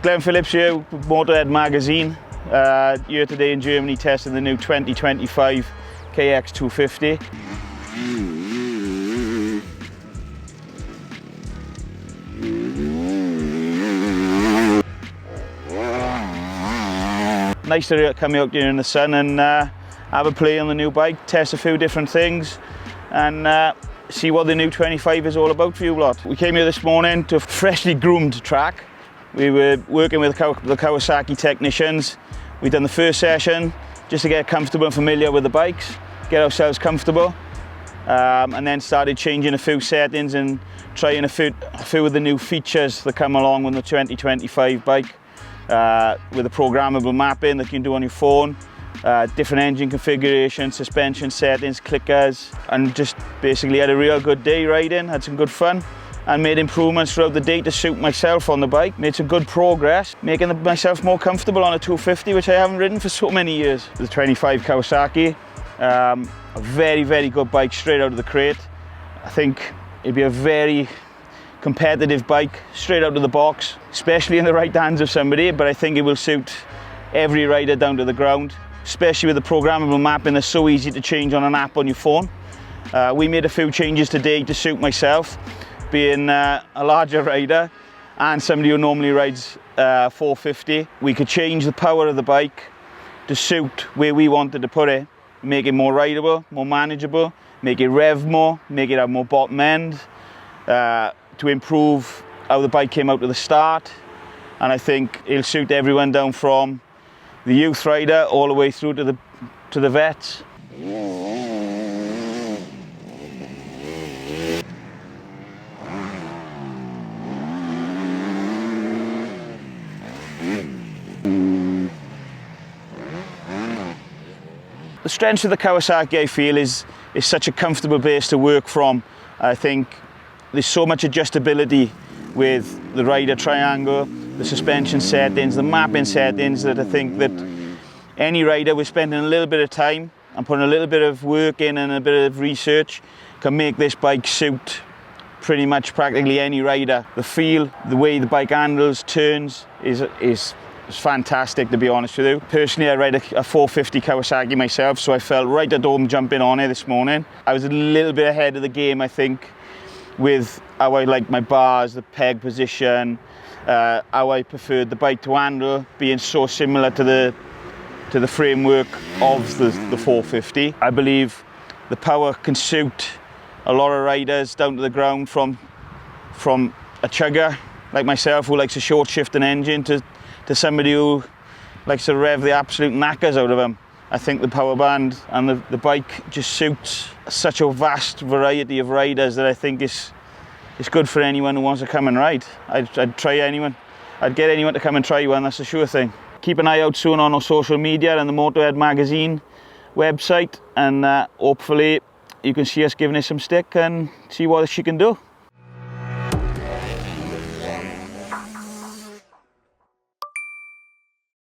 Glen Phillips here with MotoHead magazine. Here today in Germany testing the new 2025 KX250. Nice to come out here in the sun and have a play on the new bike, test a few different things and see what the new 25 is all about for you lot. We came here this morning to a freshly groomed track. We were working with the Kawasaki technicians. We've done the first session just to get comfortable and familiar with the bikes, get ourselves comfortable, and then started changing a few settings and trying a few of the new features that come along with the 2025 bike, with the programmable mapping that you can do on your phone, different engine configurations, suspension settings, clickers, and just basically had a real good day riding, had some good fun, and made improvements throughout the day to suit myself on the bike. Made some good progress, making myself more comfortable on a 250, which I haven't ridden for so many years. The 25 Kawasaki, a very, very good bike straight out of the crate. I think it'd be a very competitive bike straight out of the box, especially in the right hands of somebody, but I think it will suit every rider down to the ground, especially with the programmable mapping that's so easy to change on an app on your phone. We made a few changes today to suit myself, being a larger rider and somebody who normally rides 450. We could change the power of the bike to suit where we wanted to put it, make it more rideable, more manageable, make it rev more, make it have more bottom end, to improve how the bike came out to the start. And I think it'll suit everyone down from the youth rider all the way through to the vets. The strength of the Kawasaki, I feel, is such a comfortable base to work from. I think there's so much adjustability with the rider triangle, the suspension settings, the mapping settings, that I think that any rider with spending a little bit of time and putting a little bit of work in and a bit of research can make this bike suit pretty much practically any rider. The feel, the way the bike handles, turns is fantastic, to be honest with you. Personally, I ride a 450 Kawasaki myself, so I felt right at home jumping on it this morning. I was a little bit ahead of the game, I think, with how I like my bars, the peg position, how I preferred the bike to handle, being so similar to the framework of the 450. I believe the power can suit a lot of riders down to the ground, from a chugger like myself who likes a short shifting engine to somebody who likes to rev the absolute knackers out of them. I think the power band and the bike just suits such a vast variety of riders that I think it's good for anyone who wants to come and ride. I'd try anyone. I'd get anyone to come and try one, that's a sure thing. Keep an eye out soon on our social media and the MotoHead magazine website, and hopefully you can see us giving it some stick and see what she can do.